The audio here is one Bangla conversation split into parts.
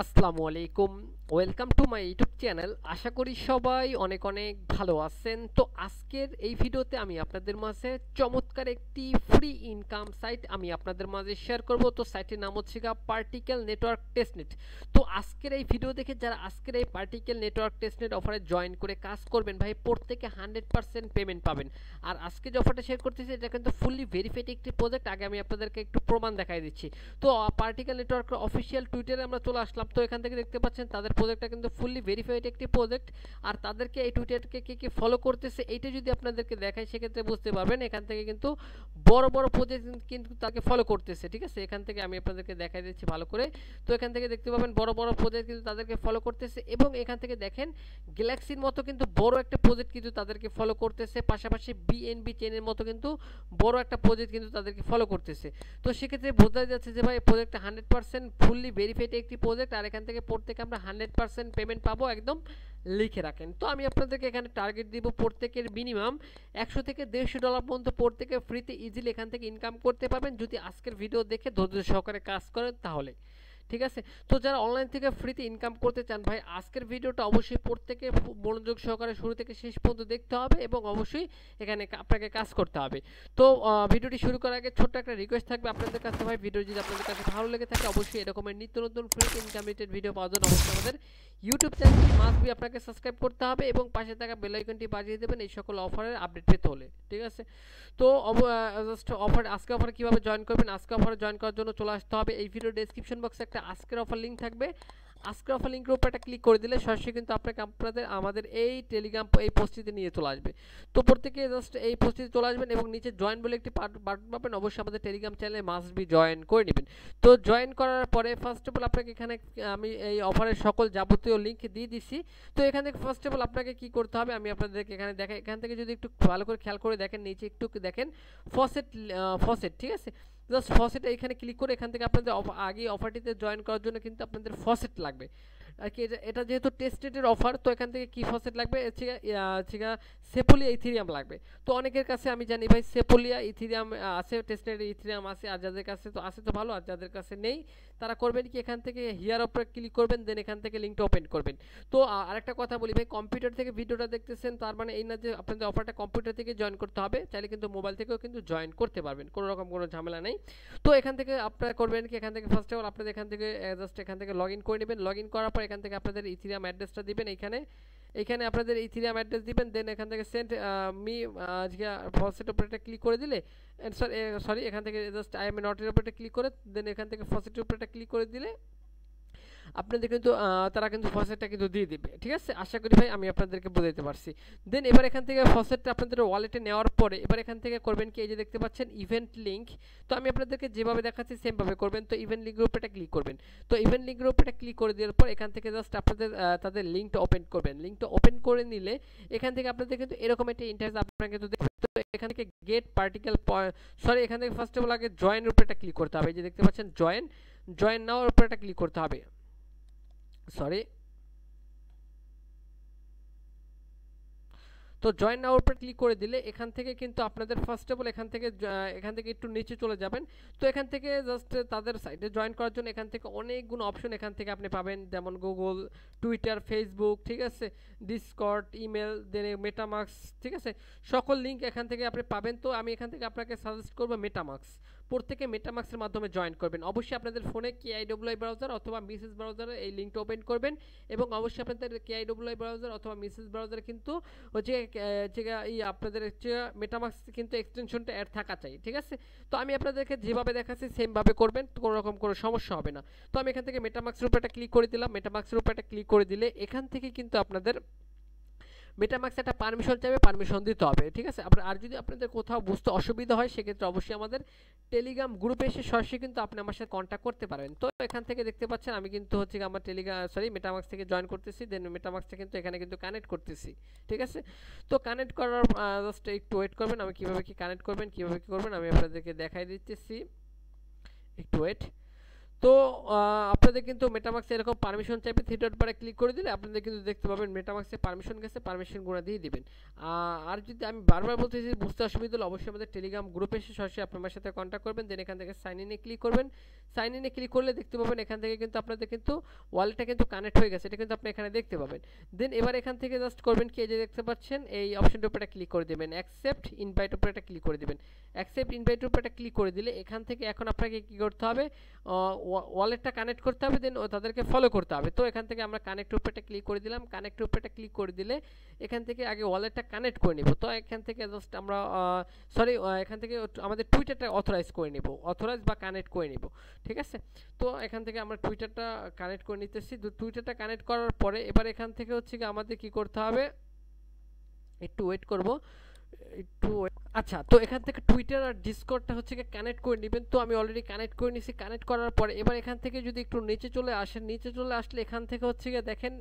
আসসালামু আলাইকুম। Welcome to my YouTube channel. আশা করি সবাই অনেক অনেক ভালো আছেন। তো আজকের এই ভিডিওতে আমি আপনাদের মাঝে চমৎকার একটি ফ্রি ইনকাম সাইট আমি আপনাদের মাঝে শেয়ার করব। তো সাইটের নাম হচ্ছে পার্টিকেল নেটওয়ার্ক টেস্টনেট। তো আজকের এই ভিডিও দেখে যারা আজকের এই পার্টিকেল নেটওয়ার্ক টেস্টনেট অফারে জয়েন করে কাজ করবেন, ভাই প্রত্যেকে 100% পেমেন্ট পাবেন। আর আজকে যে অফারটা শেয়ার করতেছি এটা কিন্তু ফুললি ভেরিফাইড একটি প্রজেক্ট। আগে আমি আপনাদেরকে একটু প্রমাণ দেখাই দিচ্ছি। তো পার্টিকেল নেটওয়ার্কের অফিসিয়াল টুইটারে আমরা চলে আসলাম। তো এখান থেকে দেখতে পাচ্ছেন তাদের প্রজেক্টটা কিন্তু ফুললি ভেরিফাইড একটি প্রজেক্ট। আর তাদেরকে এই টুইটারকে কে ফলো করতেছে এইটা যদি আপনাদেরকে দেখায় সেক্ষেত্রে বুঝতে পারবেন এখান থেকে কিন্তু বড় বড় প্রজেক্ট কিন্তু তাকে ফলো করতেছে। ঠিক আছে, এখান থেকে আমি আপনাদেরকে দেখাই দিচ্ছি ভালো করে। তো এখান থেকে দেখতে পাবেন বড় বড় প্রজেক্ট কিন্তু তাদেরকে ফলো করতেছে এবং এখান থেকে দেখেন গ্যালাক্সির মতো কিন্তু বড় একটা প্রজেক্ট কিন্তু তাদেরকে ফলো করতেছে, পাশাপাশি বিএনবি চেনের মতো কিন্তু বড় একটা প্রজেক্ট কিন্তু তাদেরকে ফলো করতেছে। তো সেক্ষেত্রে বোঝা যাচ্ছে যে ভাই প্রজেক্টটা 100% ফুললি ভেরিফাইড একটি প্রজেক্ট। আর এখান থেকে প্রত্যেকে আমরা 100% পেমেন্ট পাবো, একদম লিখে রাখেন। তো আমি আপনাদেরকে এখানে টার্গেট দিব প্রত্যেকের মিনিমাম $100 থেকে $150 পর্যন্ত প্রত্যেকে ফ্রিতে ইজিলি এখান থেকে ইনকাম করতে পারবেন যদি আজকের ভিডিও দেখে ধৈর্য সহকারে কাজ করেন তাহলে। ঠিক আছে, তো যারা অনলাইন থেকে ফ্রিতে ইনকাম করতে চান ভাই আজকের ভিডিওটা অবশ্যই প্রত্যেকে মনোযোগ সহকারে শুরু থেকে শেষ পর্যন্ত দেখতে হবে এবং অবশ্যই এখানে আপনাকে কাজ করতে হবে। তো ভিডিওটি শুরু করার আগে ছোট্ট একটা রিকোয়েস্ট থাকবে আপনাদের কাছে, ভাই ভিডিও যদি আপনাদের কাছে ভালো লেগে থাকে অবশ্যই এরকমের নিত্য নতুন ফ্রি ইনকাম রিলেটেড ভিডিও পাওয়ার জন্য অবশ্যই আমাদের ইউটিউব চ্যানেলটি মাস্ট বি আপনাকে সাবস্ক্রাইব করতে হবে এবং পাশে থাকা বেল আইকনটি বাজিয়ে দেবেন এই সকল অফারের আপডেট পেতে হলে। ঠিক আছে, তো জাস্ট অফার আজকে অফার কীভাবে জয়েন করবেন, আজকে অফারে জয়েন করার জন্য চলে আসতে হবে এই ভিডিও ডেসক্রিপশন বক্সে একটা আজকের অফার লিঙ্ক থাকবে। আজকের অফার লিঙ্কের উপর একটা ক্লিক করে দিলে সরাসরি কিন্তু আপনাদের আমাদের এই টেলিগ্রাম এই পোস্টটিতে নিয়ে চলে আসবে। তো প্রত্যেকে জাস্ট এই পোস্টটিতে চলে আসবেন এবং নিচে জয়েন বলে একটি বাটন পাবেন, অবশ্যই আমাদের টেলিগ্রাম চ্যানেলে মাস্ট বি জয়েন করে নেবেন। তো জয়েন করার পরে ফার্স্ট অফ অল আপনাকে এখানে আমি এই অফারের সকল যাবতীয় লিঙ্ক দিয়ে দিচ্ছি। তো এখান থেকে ফার্স্ট অফ অল আপনাকে কী করতে হবে আমি আপনাদেরকে এখানে দেখাই। এখান থেকে যদি একটু ভালো করে খেয়াল করে দেখেন নিচে একটু দেখেন ফসেট। ঠিক আছে, জাস্ট ফসেট এখানে ক্লিক করে এখান থেকে আপনাদের আগে অফারটিতে জয়েন করার জন্য কিন্তু আপনাদের ফসেট লাগবে আর কি। এটা যেহেতু টেস্টেডের অফার তো এখান থেকে কি ফসেট লাগবে, সেপোলিয়া ইথিরিয়াম লাগবে। তো অনেকের কাছে আমি জানি ভাই সেপোলিয়া ইথিরিয়াম আছে, টেস্টেড ইথিরিয়াম আছে, আর যাদের কাছে তো আছে তো ভালো, আর যাদের কাছে নেই তারা করবেন কি এখান থেকে হিয়ার অফারে ক্লিক করবেন, দেন এখান থেকে লিঙ্কটা ওপেন করবেন। তো আরেকটা কথা বলি ভাই, কম্পিউটার থেকে ভিডিওটা দেখতেছেন তার মানে এই না যে আপনাদের অফারটা কম্পিউটার থেকে জয়েন করতে হবে, চাইলে কিন্তু মোবাইল থেকেও কিন্তু জয়েন করতে পারবেন, কোনো রকম কোনো ঝামেলা নেই। তো এখান থেকে আপনারা করবেন কি এখান থেকে ফার্স্ট অফ অল আপনাদের এখান থেকে জাস্ট এখান থেকে লগ ইন করে নেবেন। লগ ইন করার পর এখান থেকে আপনাদের ইথিরিয়াম অ্যাড্রেসটা দিবেন, এখানে আপনাদের ইথিরিয়াম অ্যাড্রেস দিবেন, দেন এখান থেকে send me faucet operator click করে দিলে সরি এখান থেকে জাস্ট আই এম নট এর উপরে ক্লিক করে দেন এখান থেকে ফসেট অপারেটর ক্লিক করে দিলে আপনাদের কিন্তু তারা কিন্তু ফসেটটা কিন্তু দিয়ে দিবে। ঠিক আছে, আশা করি ভাই আমি আপনাদেরকে বোঝাতে পারছি। দেন এবার এখান থেকে ফসেটটা আপনাদের ওয়ালেটে নেওয়ার পরে এবার এখান থেকে করবেন কি এই যে দেখতে পাচ্ছেন ইভেন্ট লিঙ্ক। তো আমি আপনাদেরকে যেভাবে দেখাচ্ছি সেমভাবে করবেন। তো ইভেন্ট লিঙ্কের উপরে ক্লিক করবেন। তো ইভেন্ট লিঙ্কের উপরে ক্লিক করে দেওয়ার পর এখান থেকে জাস্ট আপনাদের তাদের লিঙ্কটা ওপেন করবেন। লিঙ্কটা ওপেন করে নিলে এখান থেকে আপনাদের কিন্তু এরকম একটা ইন্টারফেস আপনারা কিন্তু দেখবেন। তো এখান থেকে গেট পার্টিকেল এখান থেকে ফার্স্ট অফ অল আগে জয়েনের উপরে ক্লিক করতে হবে। এই যে দেখতে পাচ্ছেন জয়েন নাও উপরে ক্লিক করতে হবে। তো জয়েন নাও উপরে ক্লিক করে দিলে এখান থেকে কিন্তু আপনাদের ফার্স্ট অফ অল এখান থেকে একটু নিচে চলে যাবেন। তো এখান থেকে জাস্ট তাদের সাইটে জয়েন করার জন্য এখান থেকে অনেকগুলো অপশন এখান থেকে আপনি পাবেন, যেমন গুগল, টুইটার, ফেসবুক, ঠিক আছে, ডিসকর্ড, ইমেল, দেন মেটামাক্স। ঠিক আছে, সকল লিঙ্ক এখান থেকে আপনি পাবেন। তো আমি এখান থেকে আপনাকে সাজেস্ট করবো মেটামাক্স। প্রত্যেকে মেটামাক্সের মাধ্যমে জয়েন করবেন। অবশ্যই আপনাদের ফোনে কেআইডব্লিউআই ব্রাউজার অথবা মিসেস ব্রাউজারে এই লিঙ্কটা ওপেন করবেন এবং অবশ্যই আপনাদের কেআইডব্লিউআই ব্রাউজার অথবা মিসেস ব্রাউজারে কিন্তু হচ্ছে আপনাদের হচ্ছে মেটামাক্স কিন্তু এক্সটেনশনটা অ্যাড থাকা চাই। ঠিক আছে, তো আমি আপনাদেরকে যেভাবে দেখাচ্ছি সেমভাবে করবেন, কোনো রকম কোনো সমস্যা হবে না। তো আমি এখান থেকে মেটামাক্সের উপর একটা ক্লিক করে দিলাম। মেটামাক্সের উপর একটা ক্লিক করে দিলে এখান থেকে কিন্তু আপনাদের মেটামাক্স একটা পারমিশন চাইবে, পারমিশন দিতে হবে। ঠিক আছে, আর যদি আপনাদের কোথাও বুঝতে অসুবিধা হয় সেক্ষেত্রে অবশ্যই আমাদের টেলিগ্রাম গ্রুপে এসে সরাসরি কিন্তু আপনি আমার সাথে কন্ট্যাক্ট করতে পারেন। তো এখান থেকে দেখতে পাচ্ছেন আমি কিন্তু হচ্ছে আমার মেটামাক্স থেকে জয়েন করতেছি, দেন মেটামাক্সটা কিন্তু এখানে কিন্তু কানেক্ট করতেছি। ঠিক আছে, তো কানেক্ট করার জাস্ট একটু ওয়েট করবেন। আমি কীভাবে কি কানেক্ট করবেন কীভাবে কি করবেন আমি আপনাদেরকে দেখাই দিতেছি, একটু ওয়েট। তো আপনাদের আপনাদের কিন্তু মেটামাক্সে এরকম পারমিশন চাইবে, থ্রি ডট বারে ক্লিক করে দিলে আপনাদের কিন্তু দেখতে পাবেন মেটামাক্সে পারমিশন গেছে, পারমিশন গুলো দিয়ে দিবেন। আর যদি আমি বারবার বলতেছি বুঝতে অসুবিধা হলে অবশ্যই আমাদের টেলিগ্রাম গ্রুপে এসে সরাসরি আপনার আমার সাথে কন্ট্যাক্ট করবেন। দেন এখান থেকে সাইন ইনে ক্লিক করবেন। সাইন ইনে ক্লিক করলে দেখতে পাবেন এখান থেকে কিন্তু আপনাদের কিন্তু ওয়ালেটটা কিন্তু কানেক্ট হয়ে গেছে, এটা কিন্তু আপনি এখানে দেখতে পাবেন। দেন এবার এখান থেকে জাস্ট করবেন কি, এই যে দেখতে পাচ্ছেন এই অপশনটার উপরে ক্লিক করে দেবেন, অ্যাকসেপ্ট ইনভাইট উপরে একটা ক্লিক করে দিবেন। অ্যাকসেপ্ট ইনভাইট উপরে একটা ক্লিক করে দিলে এখান থেকে এখন আপনাকে কি করতে হবে, ওয়ালেটটা কানেক্ট করতে হবে, দেন তাদেরকে ফলো করতে হবে। তো এখান থেকে আমরা কানেক্ট উপরে একটা ক্লিক করে দিলাম। কানেক্ট উপরে একটা ক্লিক করে দিলে এখান থেকে আগে ওয়ালেটটা কানেক্ট করে নিব। তো এখান থেকে জাস্ট আমরা এখান থেকে আমাদের টুইটারটা অথরাইজ করে নিব, অথরাইজ বা কানেক্ট করে নিব, ঠিক আছে। তো এখান থেকে আমরা টুইটারটা কানেক্ট করে নিতেছি। টুইটারটা কানেক্ট করার পরে এবার এখান থেকে হচ্ছে কি আমাদের কি করতে হবে, একটু ওয়েট করব, একটু আচ্ছা। তো এখান থেকে টুইটার আর ডিসকর্ডটা হচ্ছে কি কানেক্ট করে নেবেন। তো আমি অলরেডি কানেক্ট করে নিয়েছি। কানেক্ট করার পরে এবার এখান থেকে যদি একটু নিচে চলে আসেন, নিচে চলে আসলে এখান থেকে হচ্ছে গিয়ে দেখেন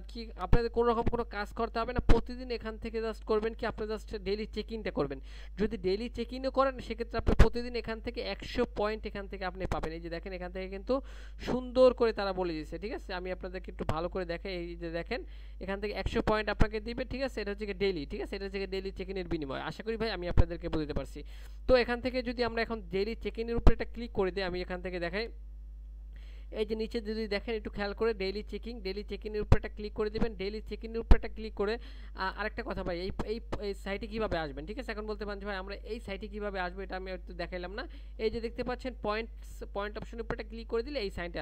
কি আপনাদের কোনো রকম কোনো কাজ করতে হবে না। প্রতিদিন এখান থেকে জাস্ট করবেন কি, আপনি জাস্ট ডেইলি চেক ইনটা করবেন। যদি ডেইলি চেক ইনও করেন সেক্ষেত্রে আপনি প্রতিদিন এখান থেকে 100 পয়েন্ট এখান থেকে আপনি পাবেন। এই যে দেখেন এখান থেকে কিন্তু সুন্দর করে তারা বলে দিয়েছে, ঠিক আছে। আমি আপনাদেরকে একটু ভালো করে দেখাই। এই যে দেখেন এখান থেকে 100 পয়েন্ট আপনাকে দিবে, ঠিক আছে। এটা হচ্ছে ডেইলি, ঠিক আছে। এটা হচ্ছে ডেইলি চেক ইনের বিনিময়। আশা করি ভাই আমি আপনাদেরকে বুঝতে পারছি। তো এখান থেকে যদি আমরা এখন ডেইলি চেক ইনের উপরে একটা ক্লিক করে দিই, আমি এখান থেকে দেখাই, এই যে নিচে যদি দেখেন একটু খেয়াল করে ডেইলি চেকিংয়ের উপরে একটা ক্লিক করে দিবেন। ডেইলি চেকিংয়ের উপরে একটা ক্লিক করে আরেকটা কথা ভাই, এই সাইটে কিভাবে আসবেন, ঠিক আছে। এখন বলতে পারেন যে ভাই আমরা এই সাইটে কিভাবে আসবো, এটা আমি একটু দেখাইলাম না। এই যে দেখতে পাচ্ছেন পয়েন্ট অপশনের উপরে একটা ক্লিক করে দিলে এই সাইটে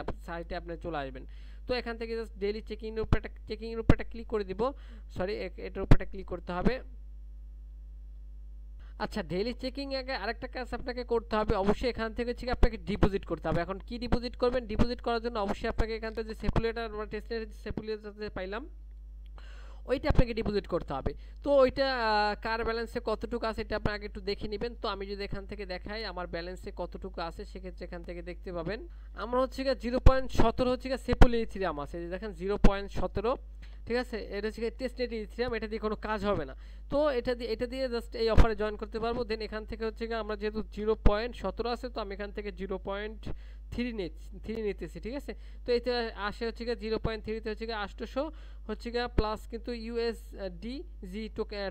আপনি চলে আসবেন। তো এখান থেকে জাস্ট ডেইলি চেকিংয়ের উপরে একটা ক্লিক করে দিব, সরি এটার উপরে একটা ক্লিক করতে হবে। আচ্ছা, ডেইলি চেকিং আগে আরেকটা কাজ আপনাকে করতে হবে, অবশ্যই এখান থেকে হচ্ছে আপনাকে ডিপোজিট করতে হবে। এখন কি ডিপোজিট করবেন, ডিপোজিট করার জন্য অবশ্যই আপনাকে এখান থেকে যে সেপুলেটার বা টেস্টের সেপুলেটার পাইলাম ওইটা আপনাকে ডিপোজিট করতে হবে। তো ওইটা কার ব্যালেন্সে কতটুকু আছে এটা আপনি আগে একটু দেখে নেবেন। তো আমি যদি এখান থেকে দেখাই আমার ব্যালেন্সে কতটুকু আছে, সেক্ষেত্রে এখান থেকে দেখতে পাবেন আমরা হচ্ছে 0.17 হচ্ছে সেপুল ইথিরিয়াম আছে। এই যে দেখেন 0.17, ঠিক আছে। এটা হচ্ছে টেস্টনেট ইথিরিয়াম, এটা দিয়ে কোনো কাজ হবে না। তো এটা দিয়ে জাস্ট এই অফারে জয়েন করতে পারবো। দেন এখান থেকে হচ্ছে আমরা যেহেতু 0.17 আছে, তো আমি এখান থেকে 0.3 নিতেছি, ঠিক আছে। তো এতে আসে হচ্ছে 0.3 তে হচ্ছে 800 হচ্ছে প্লাস কিন্তু ইউএসডি জি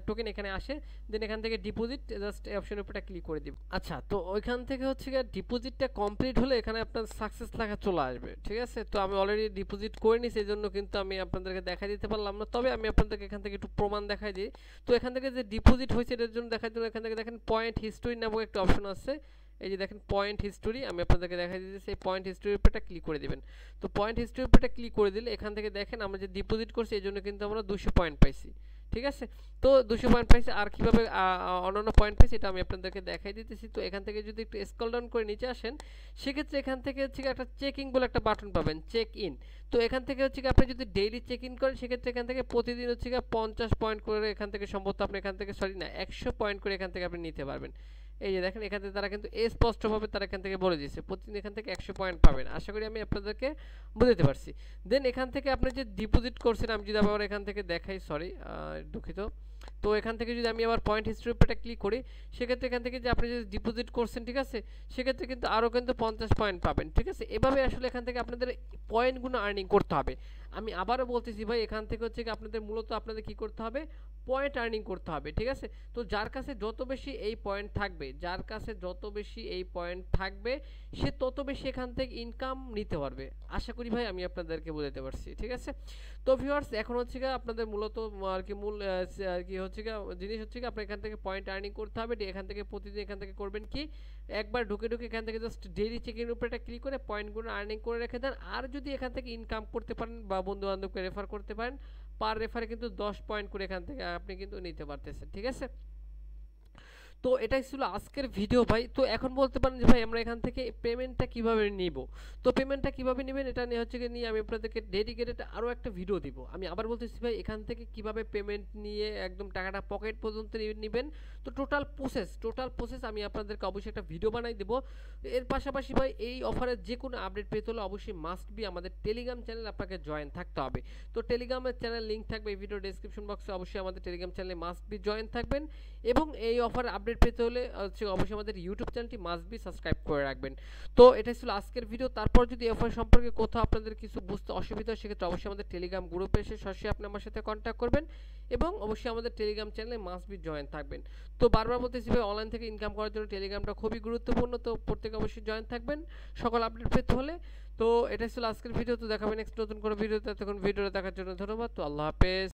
টোকেন এখানে আসে। দেন এখান থেকে ডিপোজিট জাস্ট এই অপশনের উপরে ক্লিক করে দিব। আচ্ছা, তো ওইখান থেকে হচ্ছে ডিপোজিটটা কমপ্লিট হলে এখানে আপনার সাকসেস লেখা চলে আসবে, ঠিক আছে। তো আমি অলরেডি ডিপোজিট করে নিছি, এই জন্য কিন্তু আমি আপনাদেরকে দেখাই দিতে পারলাম না। তবে আমি আপনাদেরকে এখান থেকে একটু প্রমাণ দেখাই দিই। তো এখান থেকে যে ডিপোজিট হয়েছে এটার জন্য দেখার জন্য এখান থেকে দেখেন পয়েন্ট হিস্টোরি নামক একটা অপশন আছে। এই যে দেখেন পয়েন্ট হিস্টোরি, আমি আপনাদেরকে দেখাই দিতেছি। এই পয়েন্ট হিস্টোরির উপরে ক্লিক করে দিবেন। তো পয়েন্ট হিস্টোরির উপরে ক্লিক করে দিলে এখান থেকে দেখেন আমরা যে ডিপোজিট করছি এই জন্য কিন্তু আমরা 200 পয়েন্ট পাইছি, ঠিক আছে। তো 200 পয়েন্ট পাইছি। আর কিভাবে অন্যান্য পয়েন্ট পাইছি এটা আমি আপনাদেরকে দেখাই দিতেছি। তো এখান থেকে যদি একটু স্ক্রল ডাউন করে নিচে আসেন, সেক্ষেত্রে এখান থেকে হচ্ছে একটা চেকিং বলে একটা বাটন পাবেন, চেক ইন। তো এখান থেকে হচ্ছে আপনি যদি ডেইলি চেক ইন করেন সেক্ষেত্রে এখান থেকে প্রতিদিন হচ্ছে 50 পয়েন্ট করে এখান থেকে সম্ভবত আপনি এখান থেকে 100 পয়েন্ট করে এখান থেকে আপনি নিতে পারবেন। এই যে দেখেন এখান থেকে তারা কিন্তু স্পষ্টভাবে তারা এখান থেকে বলে দিয়েছে প্রতিদিন এখান থেকে 100 পয়েন্ট পাবেন। আশা করি আমি আপনাদেরকে বুঝাতে পারছি। দেন এখান থেকে আপনি যে ডিপোজিট করছেন, আমি যদি আবার এখান থেকে দেখাই, সরি দুঃখিত। তো এখান থেকে যদি আমি আবার পয়েন্ট হিস্ট্রির উপরে ক্লিক করি, সেক্ষেত্রে এখান থেকে যে আপনি যদি ডিপোজিট করছেন, ঠিক আছে, সেক্ষেত্রে কিন্তু আরও কিন্তু 50 পয়েন্ট পাবেন, ঠিক আছে। এভাবে আসলে এখান থেকে আপনাদের পয়েন্টগুলো আর্নিং করতে হবে। আমি আবারও বলতেছি ভাই, এখান থেকে হচ্ছে আপনাদের মূলত আপনাদের কি করতে হবে, পয়েন্ট আর্নিং করতে হবে, ঠিক আছে। তো যার কাছে যত বেশি এই পয়েন্ট থাকবে, যার কাছে যত বেশি এই পয়েন্ট থাকবে সে তত বেশি এখান থেকে ইনকাম নিতে পারবে। আশা করি ভাই আমি আপনাদেরকে বোঝাতে পারছি, ঠিক আছে। তো ভিউয়ার্স, এখন হচ্ছে আপনাদের মূলত আর কি মূল আর কি হচ্ছে জিনিস হচ্ছে আপনি এখান থেকে পয়েন্ট আর্নিং করতে হবে। এখান থেকে প্রতিদিন এখান থেকে করবেন কি, একবার ঢুকে এখান থেকে জাস্ট ডেইলি চেকিংয়ের উপরে একটা ক্লিক করে পয়েন্টগুলো আর্নিং করে রেখে দেন। আর যদি এখান থেকে ইনকাম করতে পারেন বা বন্ধু বান্ধবকে রেফার করতে পারেন, পার রেফারে কিন্তু 10 পয়েন্ট করে এখান থেকে আপনি কিন্তু নিতে পারতেছেন, ঠিক আছে। তো এটাই ছিল আজকের ভিডিও ভাই। তো এখন বলতে পারেন যে ভাই আমরা এখান থেকে পেমেন্টটা কিভাবে নিব। তো পেমেন্টটা কিভাবে নেবেন এটা নিয়ে হচ্ছে নিয়ে আমি আপনাদেরকে ডেডিকেটেড আরও একটা ভিডিও দিব। আমি আবার বলতেছি ভাই, এখান থেকে কিভাবে পেমেন্ট নিয়ে একদম টাকাটা পকেট পর্যন্ত নেবেন, তো টোটাল প্রসেস আমি আপনাদেরকে অবশ্যই একটা ভিডিও বানাই দেবো। এর পাশাপাশি ভাই এই অফারের যে কোনো আপডেট পেতে হলে অবশ্যই মাস্ট বি আমাদের টেলিগ্রাম চ্যানেল আপনাকে জয়েন থাকতে হবে। তো টেলিগ্রামের চ্যানেল লিঙ্ক থাকবে এই ভিডিও ডেসক্রিপশন বক্সে, অবশ্যই আমাদের টেলিগ্রাম চ্যানেলে মাস্ট বি জয়েন থাকবেন এবং এই অফার আপডেট আপডেট পেতে হলে অবশ্যই আমাদের ইউটিউব চ্যানেলটি মাস্ট বি সাবস্ক্রাইব করে রাখবেন। তো এটাই ছিল আজকের ভিডিও। তারপর যদি এফআই সম্পর্কে কোথাও আপনাদের কিছু বুঝতে অসুবিধা হয় সেক্ষেত্রে অবশ্যই আমাদের টেলিগ্রাম গ্রুপে এসে সরাসরি আপনি আমার সাথে কন্ট্যাক্ট করবেন এবং অবশ্যই আমাদের টেলিগ্রাম চ্যানেলে মাস্ট বি জয়েন থাকবেন। তো বারবার বলতেছি ভাই, অনলাইন থেকে ইনকাম করার জন্য টেলিগ্রামটা খুবই গুরুত্বপূর্ণ, তো প্রত্যেকে অবশ্যই জয়েন থাকবেন সকল আপডেট পেতে হলে। তো এটাই ছিল আজকের ভিডিও। তো দেখাবেন নেক্সট নতুন কোনো ভিডিওতে। তখন ভিডিওটা দেখার জন্য ধন্যবাদ। তো আল্লাহ হাফেজ।